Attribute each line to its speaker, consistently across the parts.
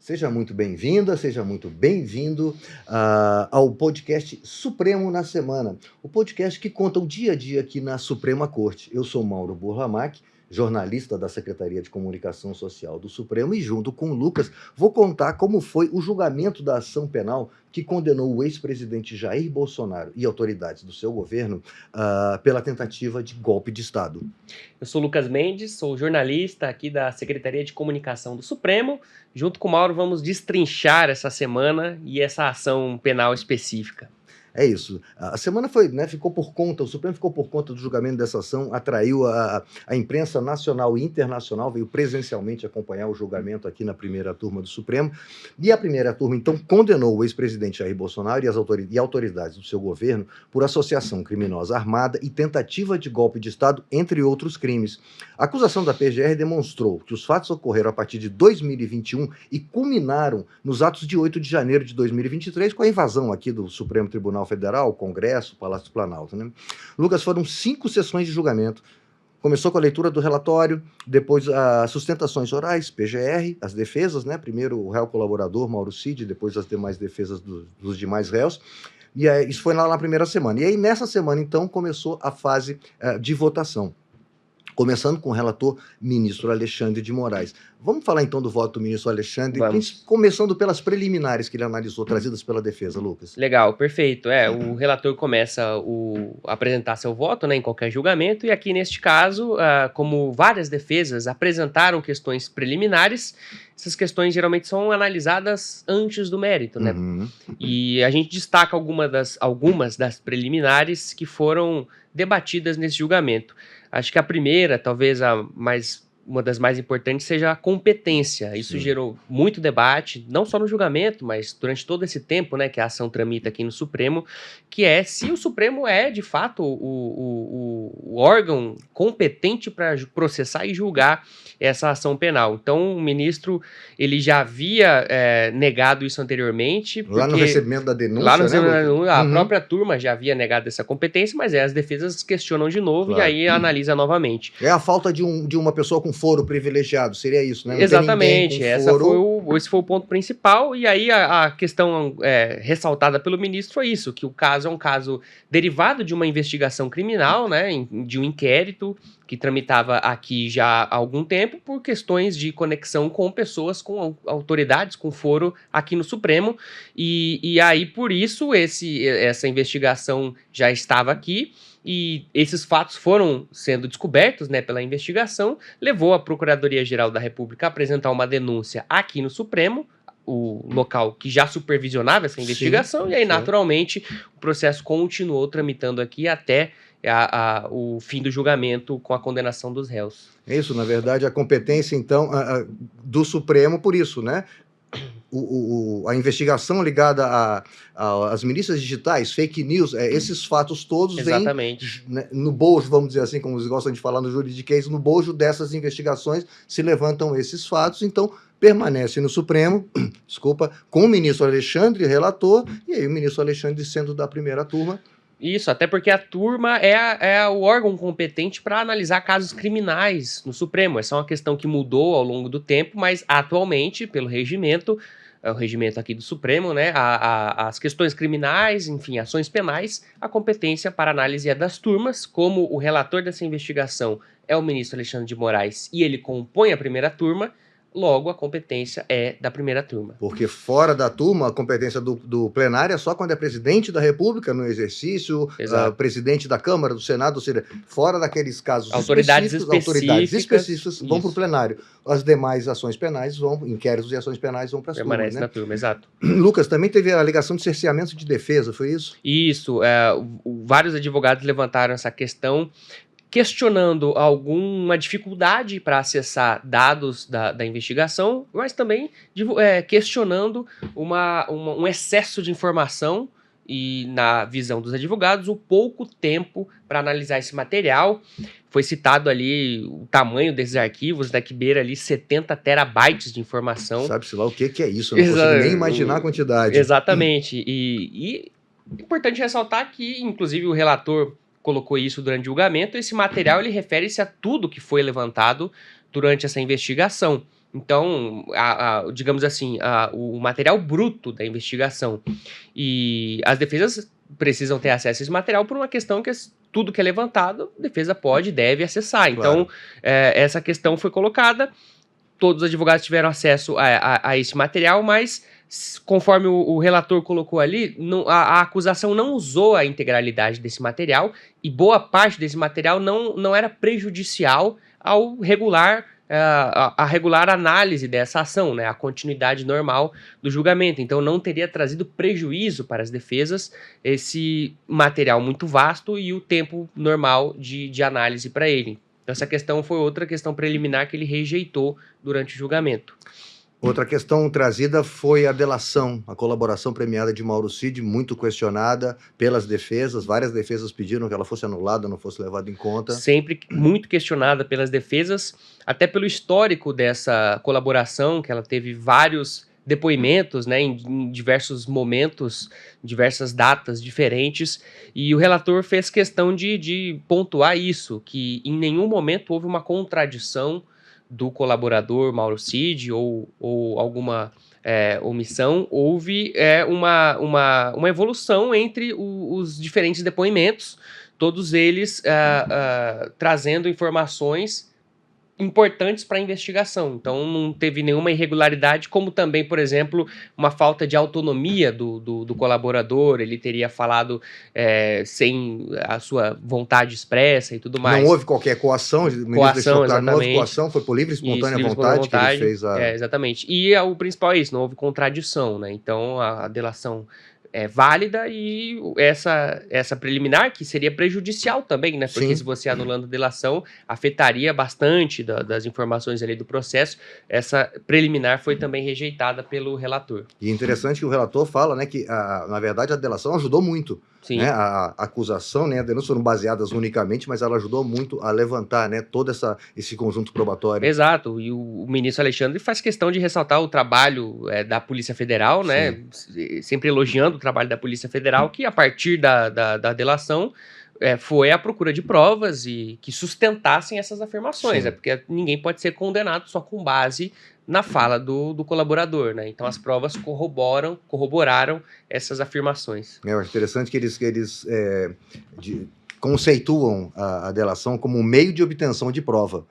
Speaker 1: Seja muito bem-vinda, seja muito bem-vindo ao podcast Supremo na Semana, o podcast que conta o dia a dia aqui na Suprema Corte. Eu sou Mauro Burlamac, jornalista da Secretaria de Comunicação Social do Supremo, e junto com o Lucas vou contar como foi o julgamento da ação penal que condenou o ex-presidente Jair Bolsonaro e autoridades do seu governo pela tentativa de golpe de Estado.
Speaker 2: Eu sou Lucas Mendes, sou jornalista aqui da Secretaria de Comunicação do Supremo. Junto com o Mauro vamos destrinchar essa semana e essa ação penal específica.
Speaker 1: É isso. A semana foi, ficou por conta, o Supremo ficou por conta do julgamento dessa ação, atraiu a imprensa nacional e internacional, veio presencialmente acompanhar o julgamento aqui na primeira turma do Supremo, e a primeira turma, então, condenou o ex-presidente Jair Bolsonaro e autoridades do seu governo por associação criminosa armada e tentativa de golpe de Estado, entre outros crimes. A acusação da PGR demonstrou que os fatos ocorreram a partir de 2021 e culminaram nos atos de 8 de janeiro de 2023, com a invasão aqui do Supremo Tribunal Federal, Congresso, Palácio do Planalto. Lucas, foram 5 sessões de julgamento. Começou com a leitura do relatório, depois as sustentações orais, PGR, as defesas, Primeiro o réu colaborador, Mauro Cid, depois as demais defesas dos demais réus. E isso foi lá na primeira semana. E aí, nessa semana, então, começou a fase de votação. Começando com o relator ministro Alexandre de Moraes. Vamos falar então do voto do ministro Alexandre, começando pelas preliminares que ele analisou, trazidas pela defesa, Lucas.
Speaker 2: Legal, perfeito. O relator começa a apresentar seu voto, em qualquer julgamento, e aqui neste caso, como várias defesas apresentaram questões preliminares, essas questões geralmente são analisadas antes do mérito,
Speaker 1: Uhum.
Speaker 2: E a gente destaca algumas das preliminares que foram debatidas nesse julgamento. Acho que a primeira, talvez uma das mais importantes, seja a competência. Isso gerou muito debate, não só no julgamento, mas durante todo esse tempo, que a ação tramita aqui no Supremo, que é se o Supremo é, de fato, o órgão competente para processar e julgar essa ação penal. Então, o ministro, ele já havia negado isso anteriormente.
Speaker 1: Lá no recebimento da denúncia,
Speaker 2: lá no recebimento da denúncia, a própria turma já havia negado essa competência, mas as defesas questionam de novo, claro, e aí analisa novamente.
Speaker 1: É a falta de uma pessoa com foro privilegiado, seria isso, Não
Speaker 2: Exatamente, esse foi o ponto principal, e aí a questão ressaltada pelo ministro foi isso, que o caso é um caso derivado de uma investigação criminal, de um inquérito que tramitava aqui já há algum tempo por questões de conexão com pessoas, com autoridades, com foro aqui no Supremo, e aí por isso essa investigação já estava aqui, e esses fatos foram sendo descobertos pela investigação, levou a Procuradoria-Geral da República a apresentar uma denúncia aqui no Supremo, o local que já supervisionava essa investigação, e aí, naturalmente, o processo continuou tramitando aqui até o fim do julgamento com a condenação dos réus.
Speaker 1: É isso, na verdade, a competência, então, do Supremo por isso, a investigação ligada às milícias digitais, fake news, esses fatos todos vêm no bojo, vamos dizer assim, como eles gostam de falar no juridiquês, no bojo dessas investigações se levantam esses fatos, então permanece no Supremo, com o ministro Alexandre, relator, e aí o ministro Alexandre sendo da primeira turma.
Speaker 2: Isso, até porque a turma é o órgão competente para analisar casos criminais no Supremo. Essa é uma questão que mudou ao longo do tempo, mas atualmente, pelo regimento, o regimento aqui do Supremo, as questões criminais, enfim, ações penais, a competência para análise é das turmas. Como o relator dessa investigação é o ministro Alexandre de Moraes e ele compõe a primeira turma, logo a competência é da primeira turma.
Speaker 1: Porque fora da turma, a competência do plenário é só quando é presidente da República no exercício, presidente da Câmara, do Senado, ou seja, fora daqueles casos
Speaker 2: autoridades
Speaker 1: específicas vão para o plenário. As demais ações penais inquéritos e ações penais vão para as turmas.
Speaker 2: Permanece na turma, exato.
Speaker 1: Lucas, também teve a alegação de cerceamento de defesa, foi isso?
Speaker 2: Isso, vários advogados levantaram essa questão, questionando alguma dificuldade para acessar dados da investigação, mas também questionando um excesso de informação e, na visão dos advogados, o pouco tempo para analisar esse material. Foi citado ali o tamanho desses arquivos, que beira ali 70 terabytes de informação.
Speaker 1: Sabe-se lá o que é isso, eu não consigo nem imaginar a quantidade.
Speaker 2: Exatamente, e é importante ressaltar que, inclusive, o relator colocou isso durante o julgamento, esse material ele refere-se a tudo que foi levantado durante essa investigação. Então, digamos assim, o material bruto da investigação. E as defesas precisam ter acesso a esse material por uma questão que tudo que é levantado, a defesa pode e deve acessar. Então,
Speaker 1: Claro.
Speaker 2: essa questão foi colocada, todos os advogados tiveram acesso a esse material, mas, conforme o relator colocou ali, a acusação não usou a integralidade desse material e boa parte desse material não era prejudicial ao regular a regular análise dessa ação, né, a continuidade normal do julgamento. Então, não teria trazido prejuízo para as defesas esse material muito vasto e o tempo normal de análise para ele. Então, essa questão foi outra questão preliminar que ele rejeitou durante o julgamento.
Speaker 1: Outra questão trazida foi a delação, a colaboração premiada de Mauro Cid, muito questionada pelas defesas. Várias defesas pediram que ela fosse anulada, não fosse levada em conta.
Speaker 2: Sempre muito questionada pelas defesas, até pelo histórico dessa colaboração, que ela teve vários depoimentos, né, em diversos momentos, diversas datas diferentes, e o relator fez questão de pontuar isso, que em nenhum momento houve uma contradição do colaborador Mauro Cid ou alguma omissão, houve uma evolução entre os diferentes depoimentos, todos eles trazendo informações importantes para a investigação. Então, não teve nenhuma irregularidade, como também, por exemplo, uma falta de autonomia do colaborador, ele teria falado sem a sua vontade expressa e tudo mais.
Speaker 1: Não houve qualquer coação, o ministro deixou claro, não houve coação, foi por livre e espontânea vontade que ele fez a...
Speaker 2: exatamente. E o principal é isso, não houve contradição, né? Então, a delação é válida e essa preliminar, que seria prejudicial também, né? Porque se você anulando a delação, afetaria bastante das informações ali do processo. Essa preliminar foi também rejeitada pelo relator.
Speaker 1: E é interessante que o relator fala, né, que, na verdade, a delação ajudou muito.
Speaker 2: Sim.
Speaker 1: Né? A acusação, né, a denúncia foram baseadas unicamente, mas ela ajudou muito a levantar, né, todo esse conjunto probatório.
Speaker 2: Exato, e o ministro Alexandre faz questão de ressaltar o trabalho da Polícia Federal, né, sempre elogiando o trabalho da Polícia Federal, que a partir da delação foi a procura de provas e que sustentassem essas afirmações, porque ninguém pode ser condenado só com base na fala do colaborador, né? Então as provas corroboraram essas afirmações.
Speaker 1: É interessante que eles conceituam a delação como um meio de obtenção de prova.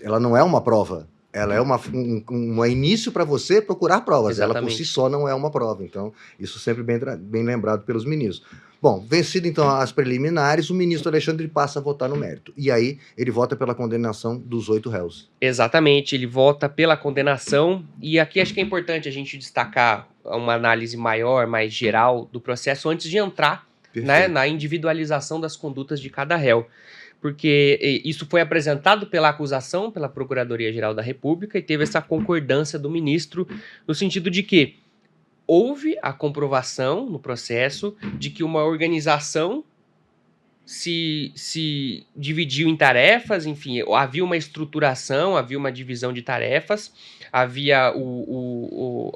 Speaker 1: Ela não é uma prova, ela é um início para você procurar provas. Exatamente. Ela por si só não é uma prova. Então, isso sempre bem lembrado pelos ministros. Bom, vencido então as preliminares, o ministro Alexandre passa a votar no mérito. E aí ele vota pela condenação dos 8 réus.
Speaker 2: Exatamente, ele vota pela condenação. E aqui acho que é importante a gente destacar uma análise maior, mais geral do processo antes de entrar, né, na individualização das condutas de cada réu. Porque isso foi apresentado pela acusação, pela Procuradoria-Geral da República, e teve essa concordância do ministro, no sentido de que houve a comprovação no processo de que uma organização se dividiu em tarefas, enfim, havia uma estruturação, havia uma divisão de tarefas, havia o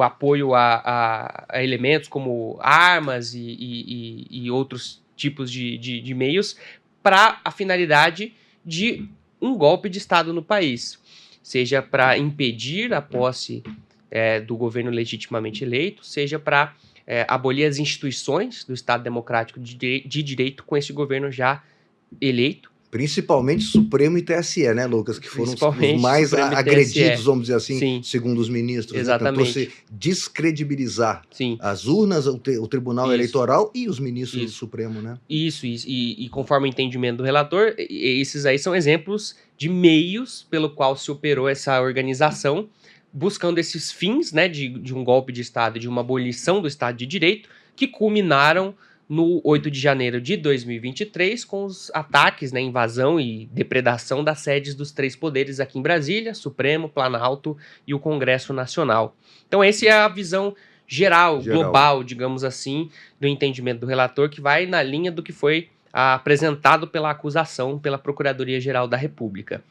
Speaker 2: apoio a elementos como armas e outros tipos de meios para a finalidade de um golpe de Estado no país, seja para impedir a posse do governo legitimamente eleito, seja para abolir as instituições do Estado Democrático de Direito com esse governo já eleito.
Speaker 1: Principalmente Supremo e TSE, né, Lucas? Que foram os mais agredidos, vamos dizer assim, segundo os ministros.
Speaker 2: Exatamente.
Speaker 1: Né? Tentou-se descredibilizar as urnas, o Tribunal Eleitoral e os ministros do Supremo, né?
Speaker 2: Isso. E conforme o entendimento do relator, esses aí são exemplos de meios pelo qual se operou essa organização, buscando esses fins, né, de um golpe de Estado, de uma abolição do Estado de Direito, que culminaram no 8 de janeiro de 2023, com os ataques, né, invasão e depredação das sedes dos 3 poderes aqui em Brasília, Supremo, Planalto e o Congresso Nacional. Então essa é a visão geral, global, digamos assim, do entendimento do relator, que vai na linha do que foi apresentado pela acusação pela Procuradoria-Geral da República.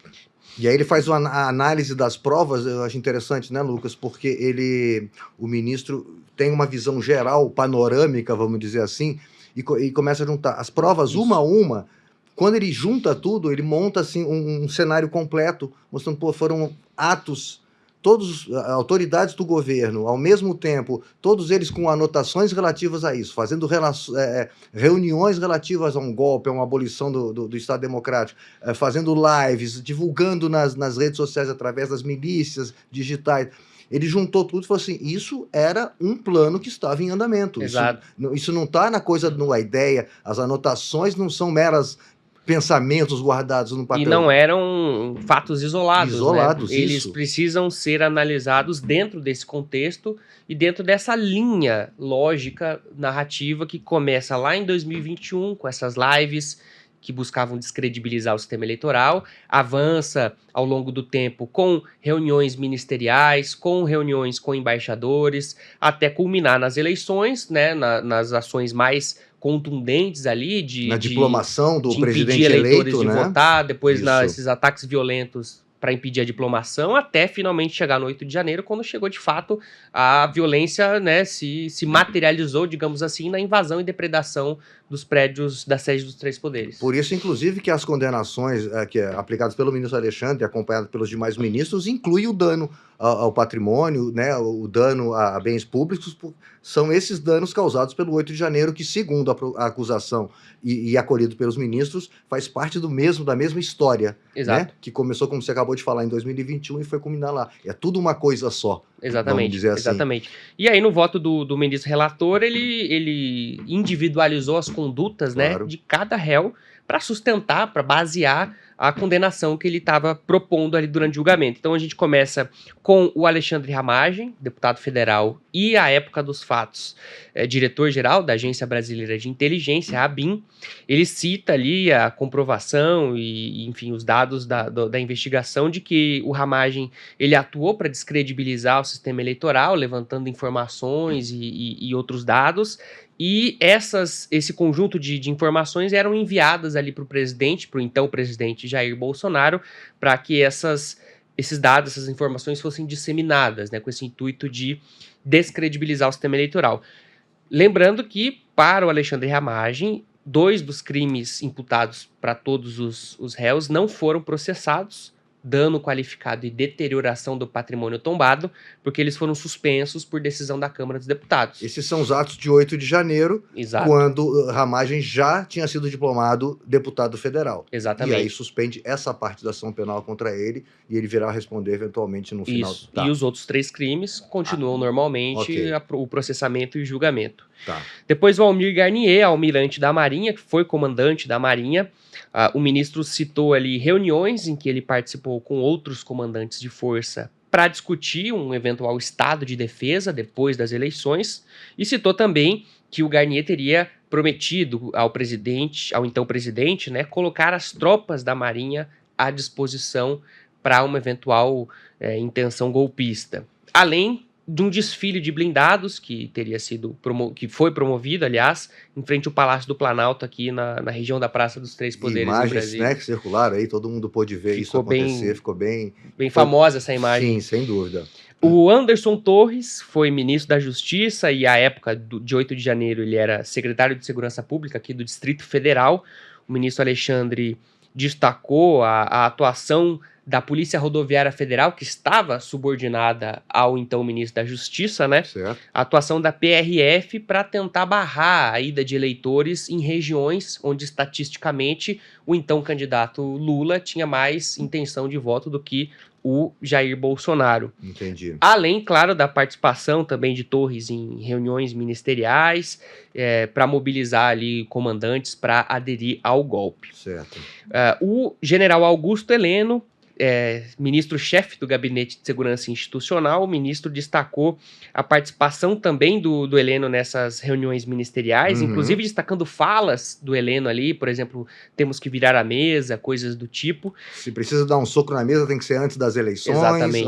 Speaker 1: E aí ele faz a análise das provas, eu acho interessante, né, Lucas? Porque o ministro tem uma visão geral, panorâmica, vamos dizer assim, e começa a juntar as provas uma a uma. Quando ele junta tudo, ele monta assim, um cenário completo, mostrando, foram atos todas as autoridades do governo, ao mesmo tempo, todos eles com anotações relativas a isso, fazendo reuniões relativas a um golpe, a uma abolição do Estado Democrático, fazendo lives, divulgando nas redes sociais através das milícias digitais. Ele juntou tudo e falou assim, isso era um plano que estava em andamento.
Speaker 2: Exato.
Speaker 1: Isso não está na coisa, numa ideia, as anotações não são meras pensamentos guardados no papel.
Speaker 2: E não eram fatos isolados,
Speaker 1: isolados,
Speaker 2: né? Eles precisam ser analisados dentro desse contexto e dentro dessa linha lógica narrativa que começa lá em 2021 com essas lives que buscavam descredibilizar o sistema eleitoral, avança ao longo do tempo com reuniões ministeriais, com reuniões com embaixadores, até culminar nas eleições, né, nas ações mais contundentes ali
Speaker 1: na diplomação do presidente
Speaker 2: eleitores
Speaker 1: eleito,
Speaker 2: de
Speaker 1: né?
Speaker 2: votar, depois nesses ataques violentos para impedir a diplomação, até finalmente chegar no 8 de janeiro, quando chegou de fato a violência, né, se materializou, digamos assim, na invasão e depredação dos prédios da sede dos três poderes.
Speaker 1: Por isso, inclusive, que as condenações aplicadas pelo ministro Alexandre, acompanhado pelos demais ministros, inclui o dano ao patrimônio, né, o dano a bens públicos, são esses danos causados pelo 8 de janeiro, que, segundo a acusação e acolhido pelos ministros, faz parte da mesma história.
Speaker 2: Exato.
Speaker 1: Né, que começou, como você acabou de falar, em 2021 e foi culminar lá. É tudo uma coisa só.
Speaker 2: Exatamente,
Speaker 1: vamos dizer assim.
Speaker 2: Exatamente. E aí, no voto do ministro relator, ele individualizou as condutas,
Speaker 1: claro,
Speaker 2: né, de cada réu para sustentar, para basear a condenação que ele estava propondo ali durante o julgamento. Então a gente começa com o Alexandre Ramagem, deputado federal e, à época dos fatos, diretor-geral da Agência Brasileira de Inteligência, a ABIN. Ele cita ali a comprovação e enfim, os dados da investigação de que o Ramagem ele atuou para descredibilizar o sistema eleitoral, levantando informações e outros dados. E esse conjunto de informações eram enviadas ali para o presidente, para o então presidente Jair Bolsonaro, para que esses dados, essas informações fossem disseminadas, né, com esse intuito de descredibilizar o sistema eleitoral. Lembrando que, para o Alexandre Ramagem, 2 dos crimes imputados para todos os réus não foram processados, dano qualificado e deterioração do patrimônio tombado, porque eles foram suspensos por decisão da Câmara dos Deputados.
Speaker 1: Esses são os atos de 8 de janeiro,
Speaker 2: exato,
Speaker 1: quando Ramagem já tinha sido diplomado deputado federal.
Speaker 2: Exatamente.
Speaker 1: E aí suspende essa parte da ação penal contra ele e ele virá responder eventualmente no final.
Speaker 2: Isso. Tá. E os outros 3 crimes continuam normalmente,
Speaker 1: okay,
Speaker 2: o processamento e o julgamento.
Speaker 1: Tá.
Speaker 2: Depois o Almir Garnier, almirante da Marinha, que foi comandante da Marinha. O ministro citou ali reuniões em que ele participou com outros comandantes de força para discutir um eventual estado de defesa depois das eleições, e citou também que o Garnier teria prometido ao então presidente, né, colocar as tropas da Marinha à disposição para uma eventual intenção golpista. Além de um desfile de blindados que que foi promovido, aliás, em frente ao Palácio do Planalto, aqui na região da Praça dos Três Poderes.
Speaker 1: Imagens,
Speaker 2: no Brasil,
Speaker 1: né, que circularam aí, todo mundo pôde ver isso acontecer, ficou bem
Speaker 2: famosa essa imagem.
Speaker 1: Sim, sem dúvida.
Speaker 2: O Anderson Torres foi ministro da Justiça e, à época de 8 de janeiro, ele era secretário de Segurança Pública aqui do Distrito Federal. O ministro Alexandre destacou a atuação da Polícia Rodoviária Federal, que estava subordinada ao então ministro da Justiça, né?
Speaker 1: Certo.
Speaker 2: A atuação da PRF para tentar barrar a ida de eleitores em regiões onde, estatisticamente, o então candidato Lula tinha mais intenção de voto do que o Jair Bolsonaro.
Speaker 1: Entendi.
Speaker 2: Além, claro, da participação também de Torres em reuniões ministeriais, para mobilizar ali comandantes para aderir ao golpe.
Speaker 1: Certo.
Speaker 2: O general Augusto Heleno, ministro-chefe do Gabinete de Segurança Institucional, o ministro destacou a participação também do Heleno nessas reuniões ministeriais, inclusive destacando falas do Heleno ali, por exemplo, temos que virar a mesa, coisas do tipo.
Speaker 1: Se precisa dar um soco na mesa, tem que ser antes das eleições.
Speaker 2: Exatamente.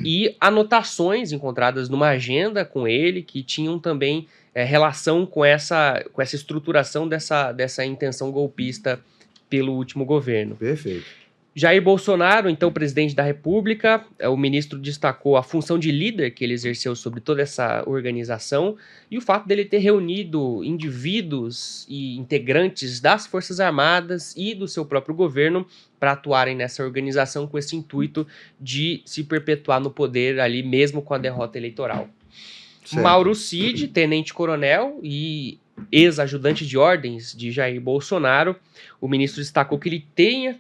Speaker 2: E anotações encontradas numa agenda com ele, que tinham também relação com essa estruturação dessa intenção golpista pelo último governo.
Speaker 1: Perfeito.
Speaker 2: Jair Bolsonaro, então presidente da República, o ministro destacou a função de líder que ele exerceu sobre toda essa organização e o fato dele ter reunido indivíduos e integrantes das Forças Armadas e do seu próprio governo para atuarem nessa organização com esse intuito de se perpetuar no poder ali mesmo com a derrota eleitoral. Certo. Mauro Cid, tenente-coronel e ex-ajudante de ordens de Jair Bolsonaro, o ministro destacou que ele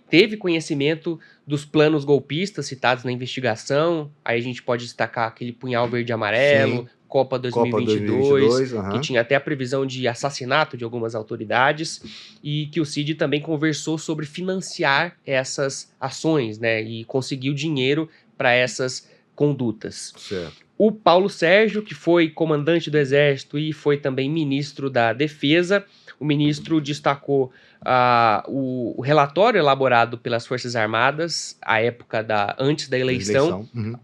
Speaker 2: teve conhecimento dos planos golpistas citados na investigação. Aí a gente pode destacar aquele punhal verde e amarelo, sim. Copa 2022, que tinha até a previsão de assassinato de algumas autoridades, e que o Cid também conversou sobre financiar essas ações, né, e conseguiu dinheiro para essas condutas.
Speaker 1: Certo.
Speaker 2: O Paulo Sérgio, que foi comandante do Exército e foi também ministro da Defesa, o ministro destacou o relatório elaborado pelas Forças Armadas, à época antes da eleição. Uhum.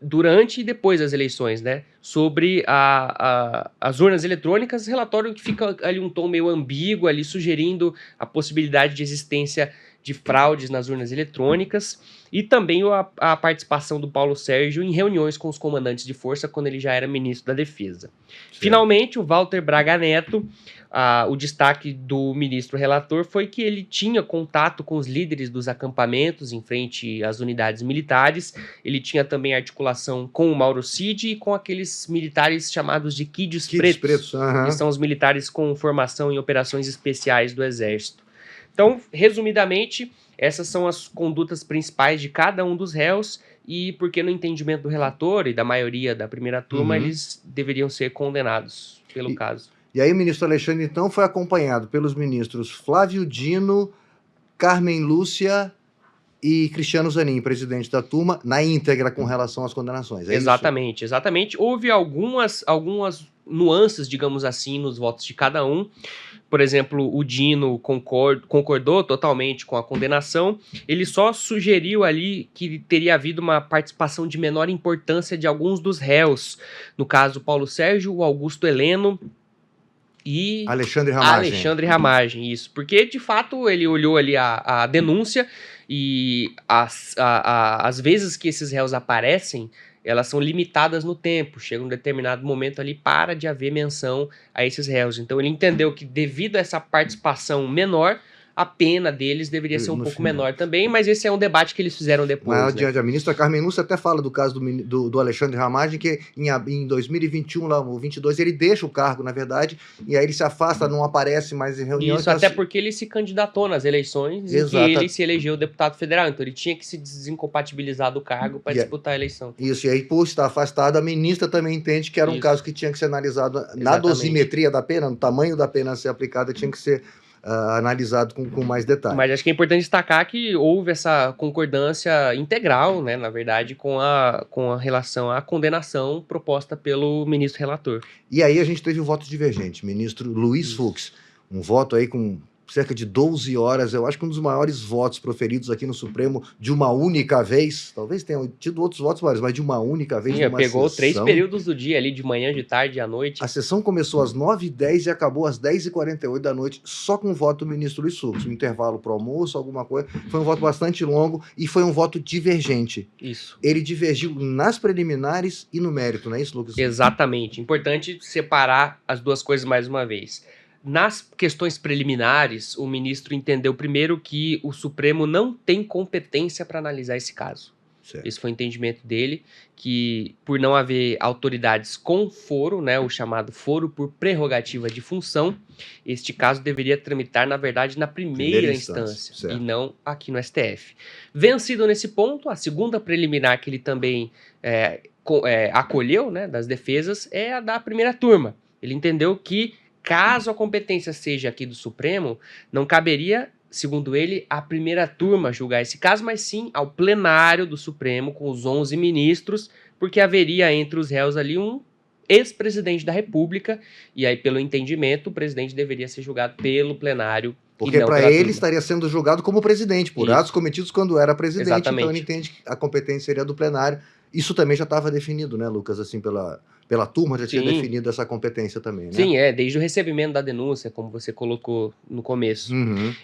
Speaker 2: Durante e depois das eleições, né? Sobre as urnas eletrônicas, relatório que fica ali um tom meio ambíguo, ali sugerindo a possibilidade de existência de fraudes nas urnas eletrônicas, e também a participação do Paulo Sérgio em reuniões com os comandantes de força quando ele já era ministro da Defesa. Certo. Finalmente, o Walter Braga Neto, o destaque do ministro relator foi que ele tinha contato com os líderes dos acampamentos em frente às unidades militares, ele tinha também articulação com o Mauro Cid e com aqueles militares chamados de Kids Pretos, que são os militares com formação em operações especiais do Exército. Então, resumidamente, essas são as condutas principais de cada um dos réus e porque no entendimento do relator e da maioria da primeira turma, eles deveriam ser condenados pelo caso.
Speaker 1: E aí o ministro Alexandre, então, foi acompanhado pelos ministros Flávio Dino, Carmen Lúcia e Cristiano Zanin, presidente da turma, na íntegra com relação às condenações. É
Speaker 2: exatamente, isso? Exatamente. Houve algumas nuances, digamos assim, nos votos de cada um. Por exemplo, o Dino concordou totalmente com a condenação, ele só sugeriu ali que teria havido uma participação de menor importância de alguns dos réus, no caso Paulo Sérgio, o Augusto Heleno e
Speaker 1: Alexandre Ramagem.
Speaker 2: Alexandre Ramagem, isso, porque de fato ele olhou ali a denúncia e as vezes que esses réus aparecem, elas são limitadas no tempo, chega um determinado momento ali, para de haver menção a esses réus. Então ele entendeu que devido a essa participação menor, a pena deles deveria ser um pouco menor também, mas esse é um debate que eles fizeram depois.
Speaker 1: Mas a ministra Carmen Lúcia até fala do caso do Alexandre Ramagem, que em 2021, lá, ou 22, ele deixa o cargo, na verdade, e aí ele se afasta, não aparece mais em reuniões.
Speaker 2: Isso, até porque ele se candidatou nas eleições e ele se elegeu deputado federal, então ele tinha que se desincompatibilizar do cargo para disputar a eleição.
Speaker 1: Isso, e aí por estar afastado, a ministra também entende que era um caso que tinha que ser analisado na dosimetria da pena, no tamanho da pena a ser aplicada, tinha que ser analisado com mais detalhe.
Speaker 2: Mas acho que é importante destacar que houve essa concordância integral, né, na verdade, com a relação à condenação proposta pelo ministro relator.
Speaker 1: E aí a gente teve o voto divergente, ministro Luiz Fux, um voto aí com cerca de 12 horas, eu acho que um dos maiores votos proferidos aqui no Supremo de uma única vez, talvez tenham tido outros votos maiores, mas de uma única vez.
Speaker 2: Sim, pegou sessão. 3 períodos do dia ali, de manhã, de tarde e à noite.
Speaker 1: A sessão começou às 9h10 e acabou às 10h48 da noite, só com o voto do ministro Luiz Fux, um intervalo para o almoço, alguma coisa, foi um voto bastante longo e foi um voto divergente.
Speaker 2: Isso.
Speaker 1: Ele divergiu nas preliminares e no mérito, não é isso, Lucas?
Speaker 2: Exatamente, importante separar as duas coisas mais uma vez. Nas questões preliminares, o ministro entendeu primeiro que o Supremo não tem competência para analisar esse caso. Certo. Esse foi o entendimento dele, que por não haver autoridades com foro, né, o chamado foro por prerrogativa de função, este caso deveria tramitar, na verdade, na primeira instância, e não aqui no STF. Vencido nesse ponto, a segunda preliminar que ele também acolheu, né, das defesas, é a da primeira turma. Ele entendeu que caso a competência seja aqui do Supremo, não caberia, segundo ele, à primeira turma julgar esse caso, mas sim ao plenário do Supremo, com os 11 ministros, porque haveria entre os réus ali um ex-presidente da República, e aí, pelo entendimento, o presidente deveria ser julgado pelo plenário.
Speaker 1: Porque para ele estaria sendo julgado como presidente, por atos cometidos quando era presidente.
Speaker 2: Exatamente.
Speaker 1: Então ele entende que a competência seria do plenário, Isso também já estava definido, né, Lucas, assim, pela turma já tinha definido essa competência também, né?
Speaker 2: Sim, desde o recebimento da denúncia, como você colocou no começo.
Speaker 1: Uhum.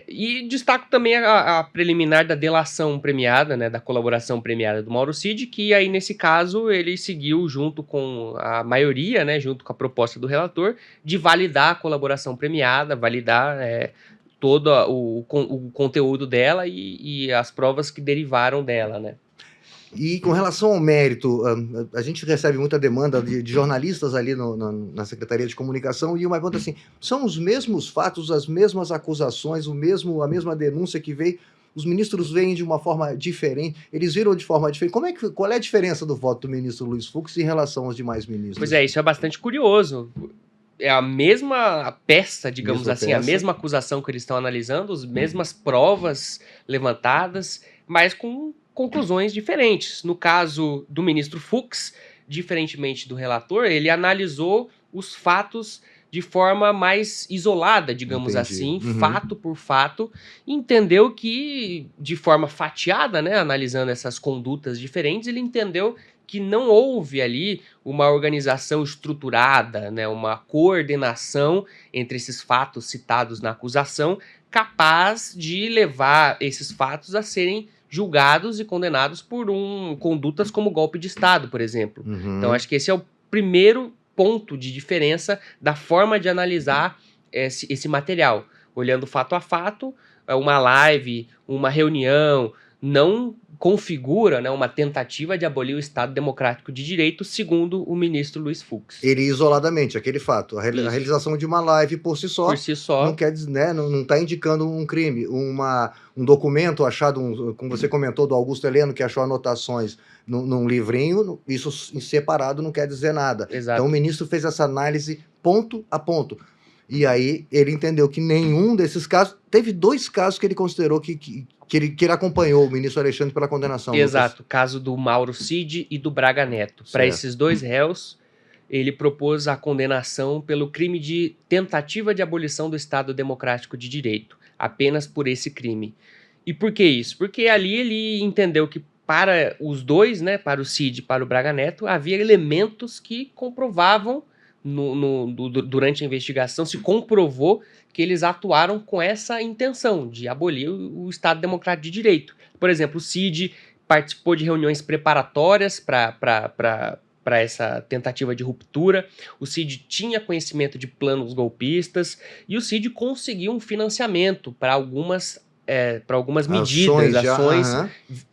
Speaker 2: E destaco também a preliminar da delação premiada, né, da colaboração premiada do Mauro Cid, que aí, nesse caso, ele seguiu junto com a maioria, né, junto com a proposta do relator, de validar a colaboração premiada, validar todo o conteúdo dela e as provas que derivaram dela, né?
Speaker 1: E com relação ao mérito, a gente recebe muita demanda de jornalistas ali na Secretaria de Comunicação, e uma pergunta assim, são os mesmos fatos, as mesmas acusações, a mesma denúncia que veio, os ministros veem de uma forma diferente, eles viram de forma diferente. Qual é a diferença do voto do ministro Luiz Fux em relação aos demais ministros?
Speaker 2: Pois isso é bastante curioso. É a mesma peça, digamos assim, a mesma acusação que eles estão analisando, as mesmas provas levantadas, mas com conclusões diferentes. No caso do ministro Fux, diferentemente do relator, ele analisou os fatos de forma mais isolada, digamos assim, fato por fato, e entendeu que, de forma fatiada, né, analisando essas condutas diferentes, ele entendeu que não houve ali uma organização estruturada, né, uma coordenação entre esses fatos citados na acusação, capaz de levar esses fatos a serem julgados e condenados por condutas como golpe de Estado, por exemplo. Então, acho que esse é o primeiro ponto de diferença da forma de analisar esse material. Olhando fato a fato, uma live, uma reunião, não configura, né, uma tentativa de abolir o Estado Democrático de Direito, segundo o ministro Luiz Fux.
Speaker 1: Ele isoladamente, aquele fato. A realização de uma live por si só não quer dizer, né, não está indicando um crime. Um documento achado, como você comentou, do Augusto Heleno, que achou anotações num livrinho, isso em separado não quer dizer nada.
Speaker 2: Exato.
Speaker 1: Então o ministro fez essa análise ponto a ponto. E aí ele entendeu que nenhum desses casos... Teve 2 casos que ele considerou que ele acompanhou o ministro Alexandre pela condenação.
Speaker 2: Exato, o caso do Mauro Cid e do Braga Neto. Para esses 2 réus, ele propôs a condenação pelo crime de tentativa de abolição do Estado Democrático de Direito, apenas por esse crime. E por que isso? Porque ali ele entendeu que para os 2, né, para o Cid e para o Braga Neto, havia elementos que comprovavam, durante a investigação, se comprovou que eles atuaram com essa intenção de abolir o Estado Democrático de Direito. Por exemplo, o Cid participou de reuniões preparatórias para essa tentativa de ruptura, o Cid tinha conhecimento de planos golpistas e o Cid conseguiu um financiamento para algumas medidas, ações,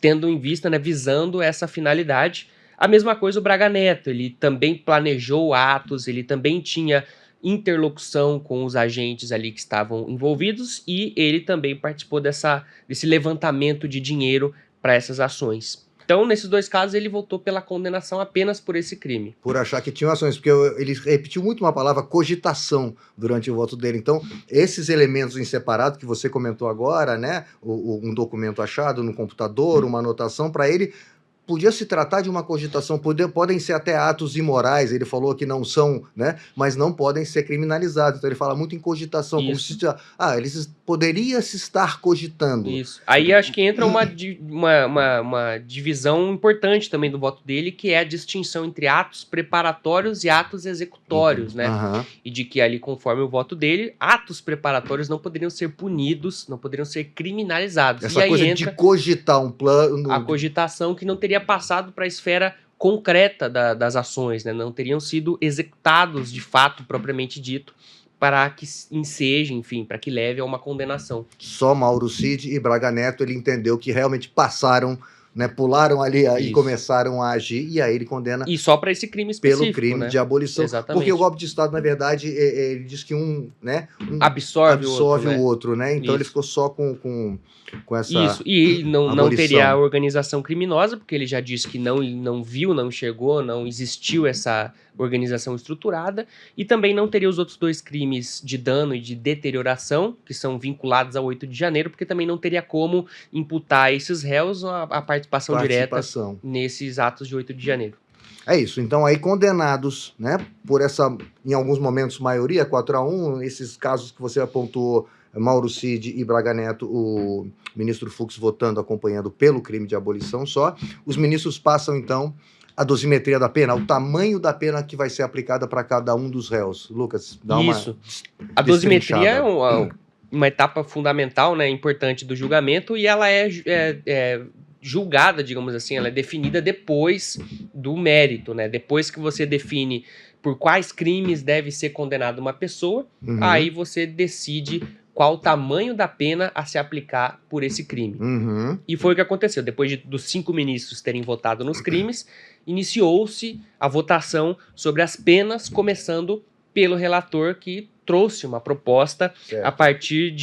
Speaker 2: tendo em vista, né, visando essa finalidade. A mesma coisa o Braga Neto, ele também planejou atos, ele também tinha interlocução com os agentes ali que estavam envolvidos e ele também participou desse levantamento de dinheiro para essas ações. Então, nesses 2 casos, ele votou pela condenação apenas por esse crime.
Speaker 1: Por achar que tinham ações, porque ele repetiu muito uma palavra, cogitação, durante o voto dele. Então, esses elementos em separado que você comentou agora, né, um documento achado no computador, uma anotação, para ele... Podia se tratar de uma cogitação, podem ser até atos imorais, ele falou que não são, né, mas não podem ser criminalizados. Então ele fala muito em cogitação, como se eles poderiam se estar cogitando.
Speaker 2: Isso. Aí acho que entra uma divisão importante também do voto dele, que é a distinção entre atos preparatórios e atos executórios, né? E de que ali, conforme o voto dele, atos preparatórios não poderiam ser punidos, não poderiam ser criminalizados.
Speaker 1: Essa
Speaker 2: e aí
Speaker 1: coisa
Speaker 2: entra
Speaker 1: de cogitar um plano...
Speaker 2: A cogitação que não teria passado para a esfera concreta das ações, né? Não teriam sido executados de fato, propriamente dito, para que enseje, enfim, para que leve a uma condenação.
Speaker 1: Só Mauro Cid e Braga Neto, ele entendeu que realmente passaram, né, pularam ali e começaram a agir, e aí ele condena...
Speaker 2: E só para esse crime específico,
Speaker 1: pelo crime,
Speaker 2: né,
Speaker 1: de abolição.
Speaker 2: Exatamente.
Speaker 1: Porque o golpe de Estado, na verdade, ele diz que
Speaker 2: absorve
Speaker 1: o outro, né? Então ele ficou só com essa...
Speaker 2: Isso, e não teria a organização criminosa, porque ele já disse que não viu, não enxergou, não existiu essa organização estruturada, e também não teria os outros 2 crimes de dano e de deterioração, que são vinculados ao 8 de janeiro, porque também não teria como imputar a esses réus a participação direta nesses atos de 8 de janeiro.
Speaker 1: É isso, então aí condenados, né, por essa, em alguns momentos, maioria, 4-1, esses casos que você apontou, Mauro Cid e Braga Neto, o ministro Fux votando, acompanhando pelo crime de abolição só. Os ministros passam, então, a dosimetria da pena, o tamanho da pena que vai ser aplicada para cada um dos réus. Lucas, dá
Speaker 2: Isso.
Speaker 1: uma
Speaker 2: A dosimetria é
Speaker 1: destrinchada.
Speaker 2: uma etapa fundamental, né, importante do julgamento, e ela é julgada, digamos assim, ela é definida depois do mérito, né? Depois que você define por quais crimes deve ser condenada uma pessoa, aí você decide qual o tamanho da pena a se aplicar por esse crime. E foi o que aconteceu. Depois dos 5 ministros terem votado nos crimes, iniciou-se a votação sobre as penas, começando pelo relator, que trouxe uma proposta a partir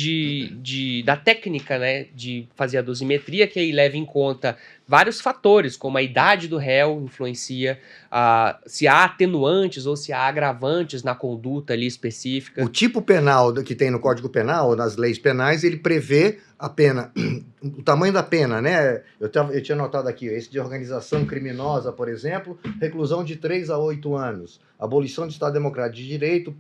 Speaker 2: da técnica, né, de fazer a dosimetria, que aí leva em conta vários fatores, como a idade do réu influencia, se há atenuantes ou se há agravantes na conduta ali específica.
Speaker 1: O tipo penal que tem no Código Penal, nas leis penais, ele prevê a pena, o tamanho da pena, né? Eu tinha notado aqui, esse de organização criminosa, por exemplo, reclusão de 3 a 8 anos. Abolição do Estado Democrático de Direito,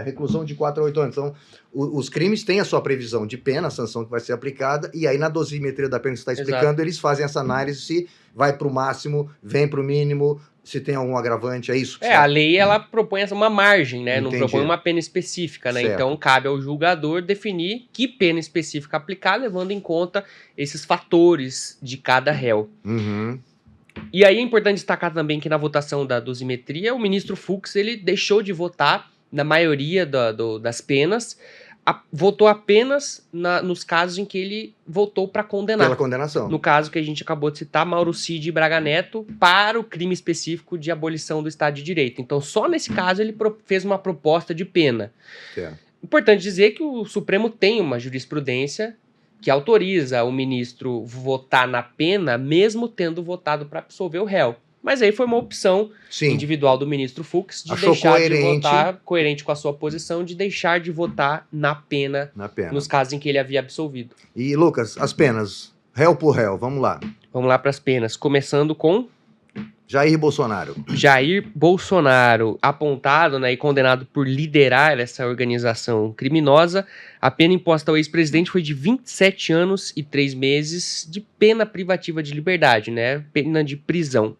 Speaker 1: reclusão de 4 a 8 anos. Então, os crimes têm a sua previsão de pena, a sanção que vai ser aplicada, e aí na dosimetria da pena que você está explicando, exato, eles fazem essa análise se vai para o máximo, vem para o mínimo, se tem algum agravante, é isso?
Speaker 2: A lei, ela propõe uma margem, né?
Speaker 1: Entendi.
Speaker 2: Não propõe uma pena específica, né?
Speaker 1: Certo.
Speaker 2: Então, cabe ao julgador definir que pena específica aplicar, levando em conta esses fatores de cada réu. E aí é importante destacar também que na votação da dosimetria, o ministro Fux, ele deixou de votar na maioria das penas, votou apenas nos casos em que ele votou para condenar.
Speaker 1: Pela condenação.
Speaker 2: No caso que a gente acabou de citar, Mauro Cid e Braga Neto, para o crime específico de abolição do Estado de Direito. Então, só nesse caso ele fez uma proposta de pena. Importante dizer que o Supremo tem uma jurisprudência que autoriza o ministro votar na pena, mesmo tendo votado para absolver o réu. Mas aí foi uma opção individual do ministro Fux de deixar de votar, coerente com a sua posição, de deixar de votar na pena nos casos em que ele havia absolvido.
Speaker 1: E, Lucas, as penas, réu por réu, vamos lá.
Speaker 2: Vamos lá para as penas, começando com
Speaker 1: Jair Bolsonaro.
Speaker 2: Jair Bolsonaro, apontado, né, e condenado por liderar essa organização criminosa. A pena imposta ao ex-presidente foi de 27 anos e 3 meses de pena privativa de liberdade, né? Pena de prisão.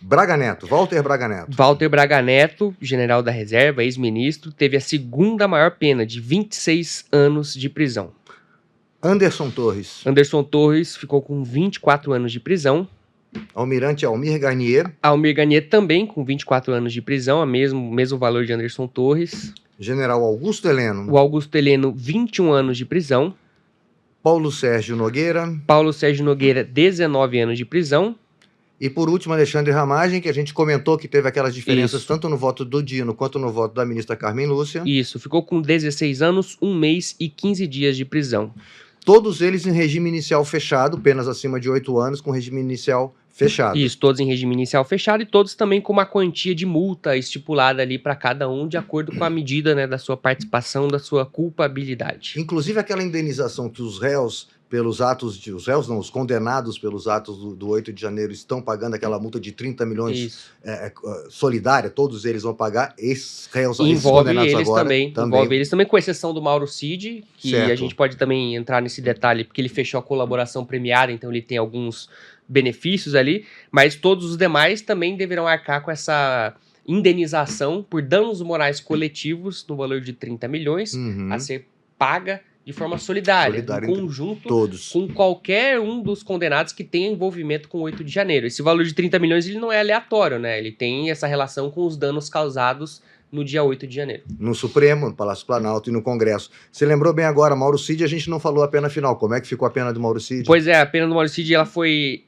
Speaker 1: Braga Neto, Walter Braga Neto.
Speaker 2: Walter Braga Neto, general da reserva, ex-ministro, teve a segunda maior pena, de 26 anos de prisão.
Speaker 1: Anderson Torres.
Speaker 2: Anderson Torres ficou com 24 anos de prisão.
Speaker 1: Almirante Almir Garnier.
Speaker 2: Almir Garnier também com 24 anos de prisão, mesmo valor de Anderson Torres.
Speaker 1: General Augusto Heleno.
Speaker 2: O Augusto Heleno, 21 anos de prisão.
Speaker 1: Paulo Sérgio Nogueira.
Speaker 2: Paulo Sérgio Nogueira, 19 anos de prisão.
Speaker 1: E por último, Alexandre Ramagem, que a gente comentou que teve aquelas diferenças tanto no voto do Dino quanto no voto da ministra Carmen Lúcia.
Speaker 2: Isso, ficou com 16 anos, 1 mês e 15 dias de prisão.
Speaker 1: Todos eles em regime inicial fechado, penas acima de 8 anos com regime inicial fechado.
Speaker 2: Isso, todos em regime inicial fechado e todos também com uma quantia de multa estipulada ali para cada um, de acordo com a medida, né, da sua participação, da sua culpabilidade.
Speaker 1: Inclusive aquela indenização que os réus, os condenados pelos atos do 8 de janeiro estão pagando aquela multa de 30 milhões solidária, todos eles vão pagar, esses réus,
Speaker 2: envolve eles agora, também. Envolve eles também, com exceção do Mauro Cid, que a gente pode também entrar nesse detalhe, porque ele fechou a colaboração premiada, então ele tem alguns benefícios ali, mas todos os demais também deverão arcar com essa indenização por danos morais coletivos no valor de 30 milhões a ser paga de forma solidária em conjunto com qualquer um dos condenados que tenha envolvimento com o 8 de janeiro. Esse valor de 30 milhões ele não é aleatório, né? Ele tem essa relação com os danos causados no dia 8 de janeiro. No
Speaker 1: Supremo, no Palácio Planalto e no Congresso. Você lembrou bem agora, Mauro Cid, a gente não falou a pena final. Como é que ficou a pena do Mauro Cid?
Speaker 2: Pois é, a pena do Mauro Cid, ela foi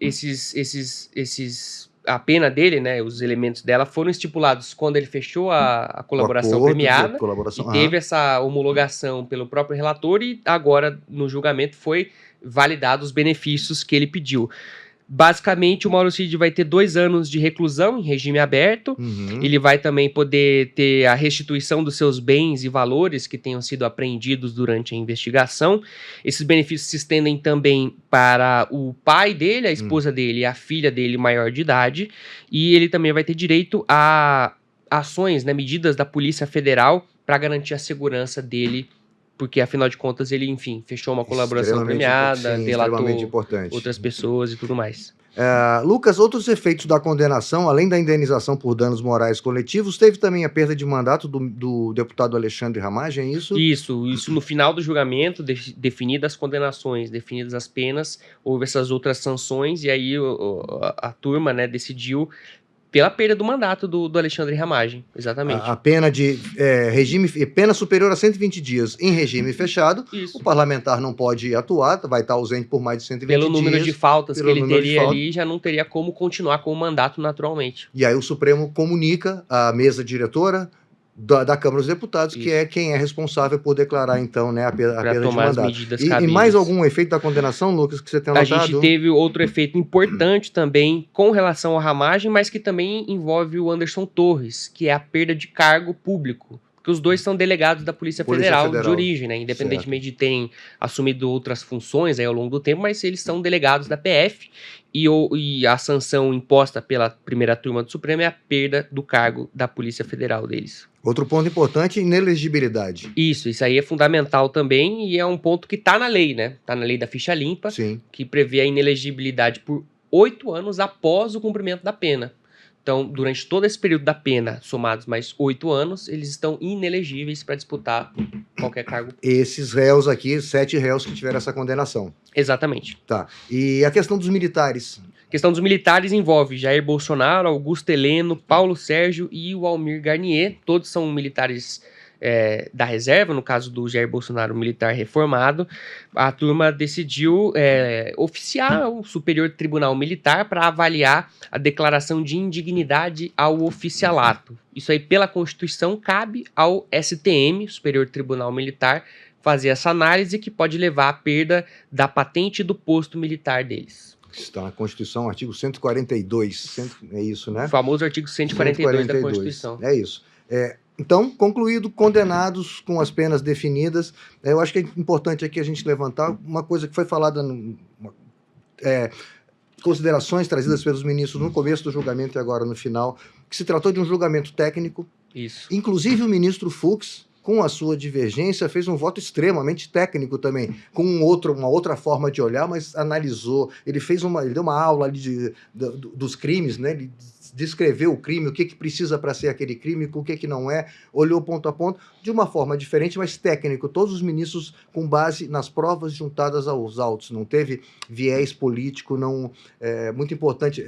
Speaker 2: a pena dele, né, os elementos dela foram estipulados quando ele fechou a colaboração premiada e teve essa homologação pelo próprio relator e agora no julgamento foi validado os benefícios que ele pediu. Basicamente, o Mauro Cid vai ter 2 anos de reclusão em regime aberto. Ele vai também poder ter a restituição dos seus bens e valores que tenham sido apreendidos durante a investigação. Esses benefícios se estendem também para o pai dele, a esposa dele e a filha dele maior de idade. E ele também vai ter direito a ações, né, medidas da Polícia Federal para garantir a segurança dele porque afinal de contas ele, enfim, fechou uma colaboração premiada, delatou outras pessoas e tudo mais.
Speaker 1: Lucas, outros efeitos da condenação, além da indenização por danos morais coletivos, teve também a perda de mandato do deputado Alexandre Ramagem, é isso?
Speaker 2: Isso no final do julgamento, definidas as condenações, definidas as penas, houve essas outras sanções, e aí a turma, né, decidiu pela perda do mandato do Alexandre Ramagem, exatamente.
Speaker 1: A pena de pena superior a 120 dias em regime fechado, o parlamentar não pode atuar, vai estar ausente por mais de 120 dias.
Speaker 2: Pelo número de faltas que ele teria ali, já não teria como continuar com o mandato naturalmente.
Speaker 1: E aí o Supremo comunica à mesa diretora da Câmara dos Deputados, que é quem é responsável por declarar, então, né, a perda de mandato. E mais algum efeito da condenação, Lucas, que você tem notado?
Speaker 2: A gente teve outro efeito importante também com relação à Ramagem, mas que também envolve o Anderson Torres, que é a perda de cargo público. Porque os dois são delegados da Polícia Federal de origem, né? Independentemente de terem assumido outras funções aí ao longo do tempo, mas eles são delegados da PF e a sanção imposta pela primeira turma do Supremo é a perda do cargo da Polícia Federal deles.
Speaker 1: Outro ponto importante, inelegibilidade.
Speaker 2: Isso aí é fundamental também e é um ponto que está na lei, né? Está na lei da ficha limpa, que prevê a inelegibilidade por 8 anos após o cumprimento da pena. Então, durante todo esse período da pena, somados mais 8 anos, eles estão inelegíveis para disputar qualquer cargo.
Speaker 1: Esses réus aqui, 7 réus que tiveram essa condenação.
Speaker 2: Exatamente.
Speaker 1: Tá. E a questão dos militares?
Speaker 2: A questão dos militares envolve Jair Bolsonaro, Augusto Heleno, Paulo Sérgio e o Almir Garnier. Todos são militares da reserva, no caso do Jair Bolsonaro, militar reformado. A turma decidiu oficiar o Superior Tribunal Militar para avaliar a declaração de indignidade ao oficialato. Isso aí, pela Constituição, cabe ao STM, Superior Tribunal Militar, fazer essa análise que pode levar à perda da patente do posto militar deles.
Speaker 1: Está na Constituição, artigo 142, é isso, né?
Speaker 2: O famoso artigo 142 da Constituição.
Speaker 1: É isso. Então, concluído, condenados com as penas definidas, eu acho que é importante aqui a gente levantar uma coisa que foi falada, considerações trazidas pelos ministros no começo do julgamento e agora no final, que se tratou de um julgamento técnico.
Speaker 2: Isso.
Speaker 1: Inclusive o ministro Fux, com a sua divergência, fez um voto extremamente técnico também, com uma outra forma de olhar, mas analisou, ele deu uma aula ali dos crimes, né? Ele descreveu o crime, o que precisa para ser aquele crime, o que não é, olhou ponto a ponto, de uma forma diferente, mas técnico. Todos os ministros com base nas provas juntadas aos autos, não teve viés político, muito importante.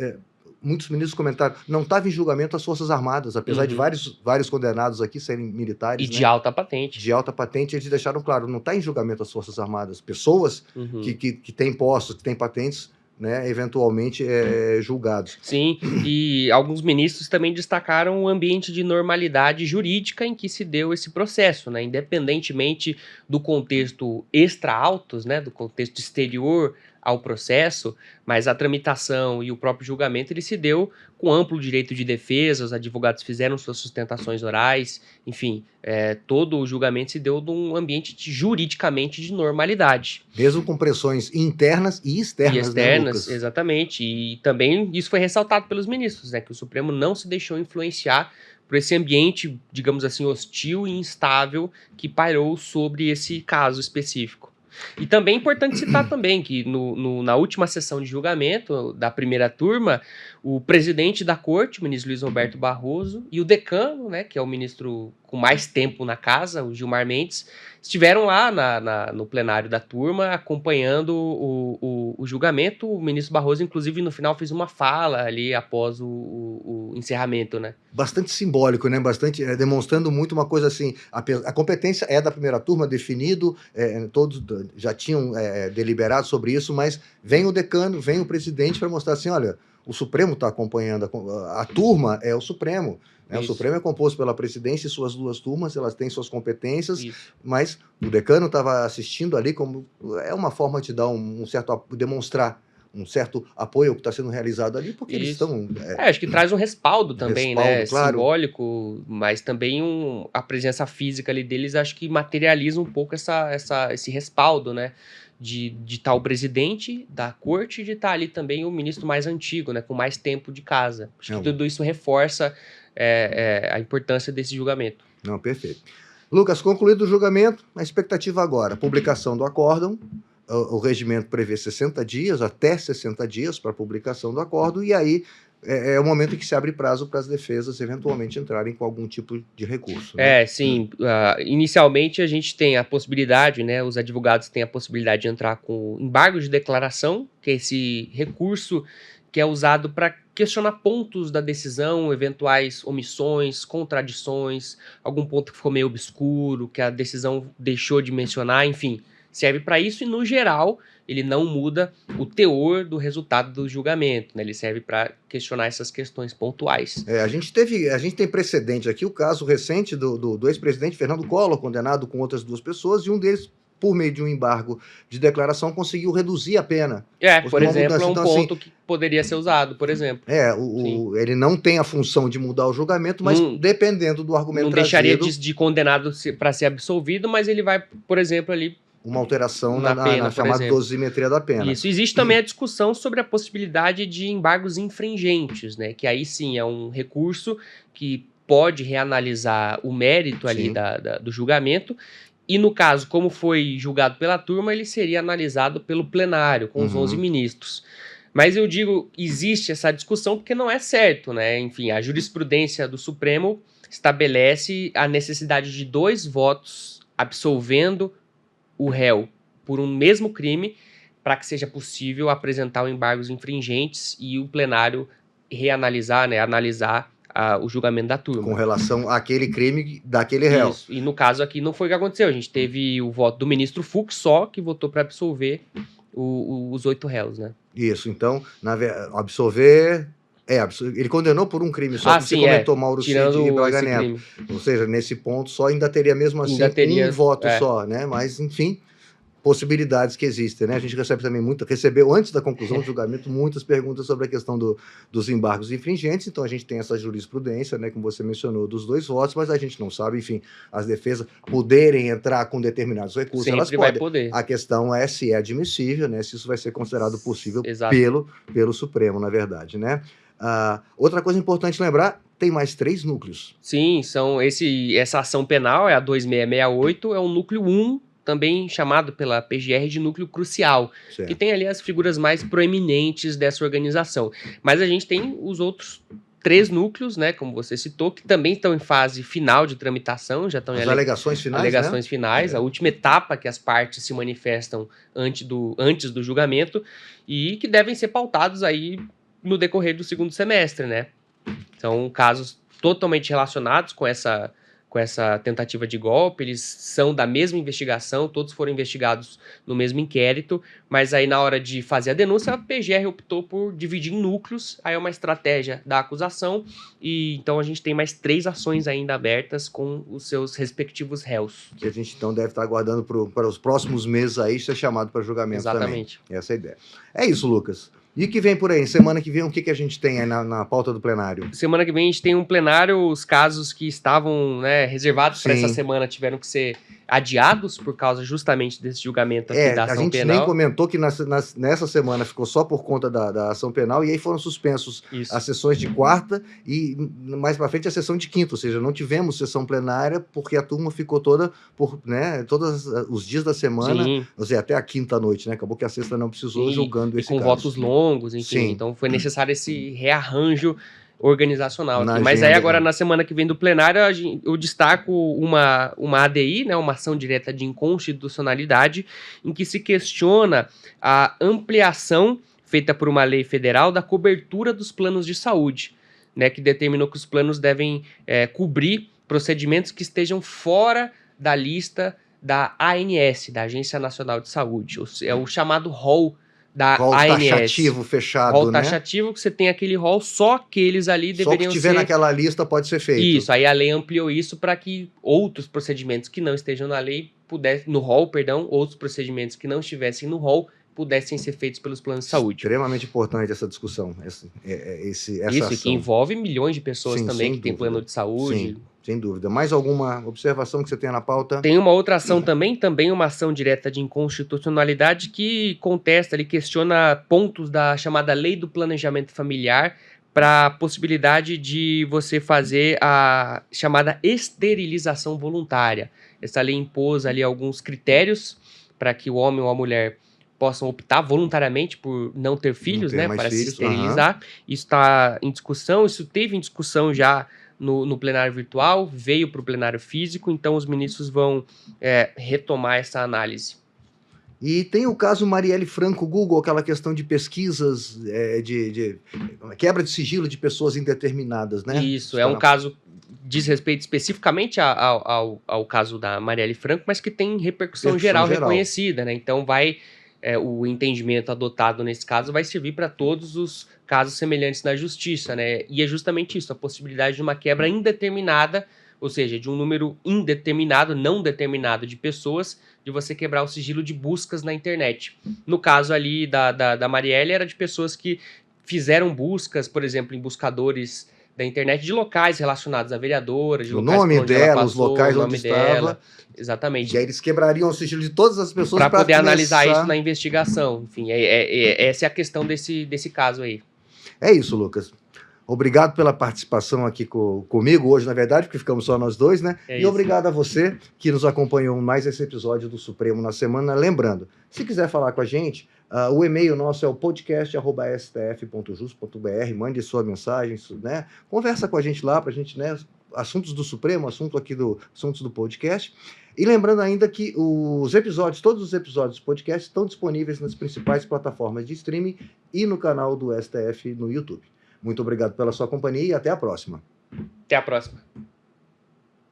Speaker 1: Muitos ministros comentaram, não estava em julgamento as Forças Armadas, apesar de vários condenados aqui serem militares.
Speaker 2: E de alta patente.
Speaker 1: De alta patente, eles deixaram claro, não está em julgamento as Forças Armadas. Pessoas que têm postos, que têm patentes, né, eventualmente julgados.
Speaker 2: Sim, e alguns ministros também destacaram o ambiente de normalidade jurídica em que se deu esse processo, né, independentemente do contexto extra-autos, né, do contexto exterior ao processo, mas a tramitação e o próprio julgamento ele se deu com amplo direito de defesa, os advogados fizeram suas sustentações orais, enfim, todo o julgamento se deu num ambiente juridicamente de normalidade.
Speaker 1: Mesmo com pressões internas e externas, né, Lucas?
Speaker 2: Exatamente, e também isso foi ressaltado pelos ministros, né, que o Supremo não se deixou influenciar por esse ambiente, digamos assim, hostil e instável que pairou sobre esse caso específico. E também é importante citar também que na última sessão de julgamento da primeira turma, o presidente da corte, o ministro Luiz Roberto Barroso, e o decano, né, que é o ministro com mais tempo na casa, o Gilmar Mendes, estiveram lá no plenário da turma acompanhando o julgamento. O ministro Barroso, inclusive, no final fez uma fala ali após o encerramento, né?
Speaker 1: Bastante simbólico, né? Bastante, demonstrando muito uma coisa assim, a competência é da primeira turma, definido, todos já tinham deliberado sobre isso, mas vem o decano, vem o presidente para mostrar assim, olha, o Supremo está acompanhando, a turma é o Supremo. Né? O Supremo é composto pela presidência e suas 2 turmas, elas têm suas competências, mas o decano estava assistindo ali como uma forma de dar demonstrar um certo apoio ao que está sendo realizado ali, porque eles estão...
Speaker 2: acho que traz um respaldo também, né?
Speaker 1: Claro.
Speaker 2: Simbólico, mas também a presença física ali deles, acho que materializa um pouco esse respaldo, né? De estar o presidente da corte e de estar ali também o ministro mais antigo, né? Com mais tempo de casa. Acho que tudo isso reforça a importância desse julgamento.
Speaker 1: Não, perfeito. Lucas, concluído o julgamento, a expectativa agora, publicação do acórdão. O regimento prevê 60 dias, até 60 dias para a publicação do acórdão, e aí é o momento em que se abre prazo para as defesas eventualmente entrarem com algum tipo de recurso. Né?
Speaker 2: Sim. Inicialmente a gente tem a possibilidade, né, os advogados têm a possibilidade de entrar com embargo de declaração, que é esse recurso que é usado para questionar pontos da decisão, eventuais omissões, contradições, algum ponto que ficou meio obscuro, que a decisão deixou de mencionar, enfim, serve para isso e, no geral, ele não muda o teor do resultado do julgamento, né? Ele serve para questionar essas questões pontuais.
Speaker 1: A gente tem precedente aqui, o caso recente do ex-presidente Fernando Collor, condenado com outras 2 pessoas, e um deles, por meio de um embargo de declaração, conseguiu reduzir a pena.
Speaker 2: Por exemplo, é um ponto que poderia ser usado, por exemplo.
Speaker 1: Ele não tem a função de mudar o julgamento, mas dependendo do argumento
Speaker 2: não
Speaker 1: trazido...
Speaker 2: Não deixaria de condenado para ser absolvido, mas ele vai, por exemplo, ali...
Speaker 1: Uma alteração na chamada dosimetria da pena.
Speaker 2: Isso. Existe também a discussão sobre a possibilidade de embargos infringentes, né? Que aí sim é um recurso que pode reanalisar o mérito ali do julgamento. E no caso, como foi julgado pela turma, ele seria analisado pelo plenário, com os 11 ministros. Mas eu digo, existe essa discussão porque não é certo, né? Enfim, a jurisprudência do Supremo estabelece a necessidade de 2 votos absolvendo o réu por um mesmo crime para que seja possível apresentar embargos infringentes e o plenário reanalisar, né, analisar o julgamento da turma.
Speaker 1: Com relação àquele crime daquele réu.
Speaker 2: Isso. E no caso aqui não foi o que aconteceu. A gente teve o voto do ministro Fux só, que votou para absolver os 8 réus, né?
Speaker 1: Isso. Então, absolver... ele condenou por um crime só, como você comentou, Mauro Cid e Braga Neto. Ou seja, nesse ponto só ainda teria mesmo assim um voto só, né? Mas, enfim, possibilidades que existem, né? A gente recebeu antes da conclusão do julgamento muitas perguntas sobre a questão dos embargos infringentes, então a gente tem essa jurisprudência, né, como você mencionou, dos 2 votos, mas a gente não sabe, enfim, as defesas poderem entrar com determinados recursos,
Speaker 2: sempre
Speaker 1: elas
Speaker 2: vai
Speaker 1: podem.
Speaker 2: Poder.
Speaker 1: A questão é se é admissível, né, se isso vai ser considerado possível
Speaker 2: Exato.
Speaker 1: pelo Supremo, na verdade, né? Outra coisa importante lembrar, tem mais 3 núcleos.
Speaker 2: Sim, essa ação penal é a 2668, é o núcleo 1, também chamado pela PGR de núcleo crucial, certo, que tem ali as figuras mais proeminentes dessa organização. Mas a gente tem os outros 3 núcleos, né, como você citou, que também estão em fase final de tramitação, já estão em
Speaker 1: alegações finais,
Speaker 2: alegações finais, a última etapa que as partes se manifestam antes do julgamento e que devem ser pautados aí no decorrer do 2º semestre, né? São casos totalmente relacionados com essa tentativa de golpe, eles são da mesma investigação, todos foram investigados no mesmo inquérito, mas aí na hora de fazer a denúncia, a PGR optou por dividir em núcleos, aí é uma estratégia da acusação, e então a gente tem mais 3 ações ainda abertas com os seus respectivos réus.
Speaker 1: Que a gente então deve estar aguardando para os próximos meses aí ser chamado para julgamento.
Speaker 2: Exatamente.
Speaker 1: Também. Essa é a ideia. É isso, Lucas. E o que vem por aí? Semana que vem, o que a gente tem aí na pauta do plenário?
Speaker 2: Semana que vem a gente tem um plenário, os casos que estavam, né, reservados para essa semana tiveram que ser adiados por causa justamente desse julgamento aqui da ação penal.
Speaker 1: A gente nem comentou que nessa semana ficou só por conta da ação penal e aí foram suspensos as sessões de quarta e mais para frente a sessão de quinta, ou seja, não tivemos sessão plenária porque a turma ficou toda todos os dias da semana, ou seja, até a quinta noite, né? Acabou que a sexta não precisou julgando esse caso.
Speaker 2: Com votos longos, enfim, então foi necessário esse rearranjo organizacional. Mas aí agora na semana que vem do plenário eu destaco uma ADI, né, uma ação direta de inconstitucionalidade, em que se questiona a ampliação feita por uma lei federal da cobertura dos planos de saúde, né, que determinou que os planos devem cobrir procedimentos que estejam fora da lista da ANS, da Agência Nacional de Saúde, é o chamado rol da
Speaker 1: rol
Speaker 2: ANS.
Speaker 1: Taxativo fechado,
Speaker 2: rol taxativo, que você tem aquele rol, só que eles ali deveriam ser...
Speaker 1: Só que tiver naquela lista pode ser feito.
Speaker 2: Isso, aí a lei ampliou isso para que outros procedimentos que não estejam na lei, no rol, outros procedimentos que não estivessem no rol, pudessem ser feitos pelos planos de saúde.
Speaker 1: Extremamente importante essa discussão, essa
Speaker 2: isso,
Speaker 1: ação.
Speaker 2: Que envolve milhões de pessoas também que têm plano de saúde.
Speaker 1: Sim. Sem dúvida. Mais alguma observação que você tenha na pauta?
Speaker 2: Tem uma outra ação também uma ação direta de inconstitucionalidade que contesta, questiona pontos da chamada Lei do Planejamento Familiar para a possibilidade de você fazer a chamada esterilização voluntária. Essa lei impôs ali alguns critérios para que o homem ou a mulher possam optar voluntariamente por não ter filhos, né, para se esterilizar. Isso está em discussão, isso teve em discussão já no plenário virtual, veio para o plenário físico, então os ministros vão retomar essa análise.
Speaker 1: E tem o caso Marielle Franco Google, aquela questão de pesquisas, de quebra de sigilo de pessoas indeterminadas, né?
Speaker 2: Isso, é um caso diz respeito especificamente ao caso da Marielle Franco, mas que tem repercussão geral reconhecida, né? Então o entendimento adotado nesse caso vai servir para todos os casos semelhantes na justiça, né? E é justamente isso, a possibilidade de uma quebra indeterminada, ou seja, de um número indeterminado, não determinado de pessoas, de você quebrar o sigilo de buscas na internet. No caso ali da Marielle, era de pessoas que fizeram buscas, por exemplo, em buscadores da internet de locais relacionados à vereadora, de locais
Speaker 1: o nome dela,
Speaker 2: passou,
Speaker 1: os locais onde estava.
Speaker 2: Exatamente.
Speaker 1: E aí eles quebrariam o sigilo de todas as pessoas
Speaker 2: para poder analisar isso na investigação. Enfim, essa é a questão desse caso aí.
Speaker 1: É isso, Lucas. Obrigado pela participação aqui comigo hoje, na verdade, porque ficamos só nós dois, né? E obrigado a você que nos acompanhou mais esse episódio do Supremo na Semana. Lembrando, se quiser falar com a gente, o e-mail nosso é o podcast@stf.jus.br. Mande sua mensagem, né? Conversa com a gente lá para a gente, né? Assuntos do Supremo, assuntos do podcast. E lembrando ainda que todos os episódios do podcast estão disponíveis nas principais plataformas de streaming e no canal do STF no YouTube. Muito obrigado pela sua companhia e até a próxima.
Speaker 2: Até a próxima.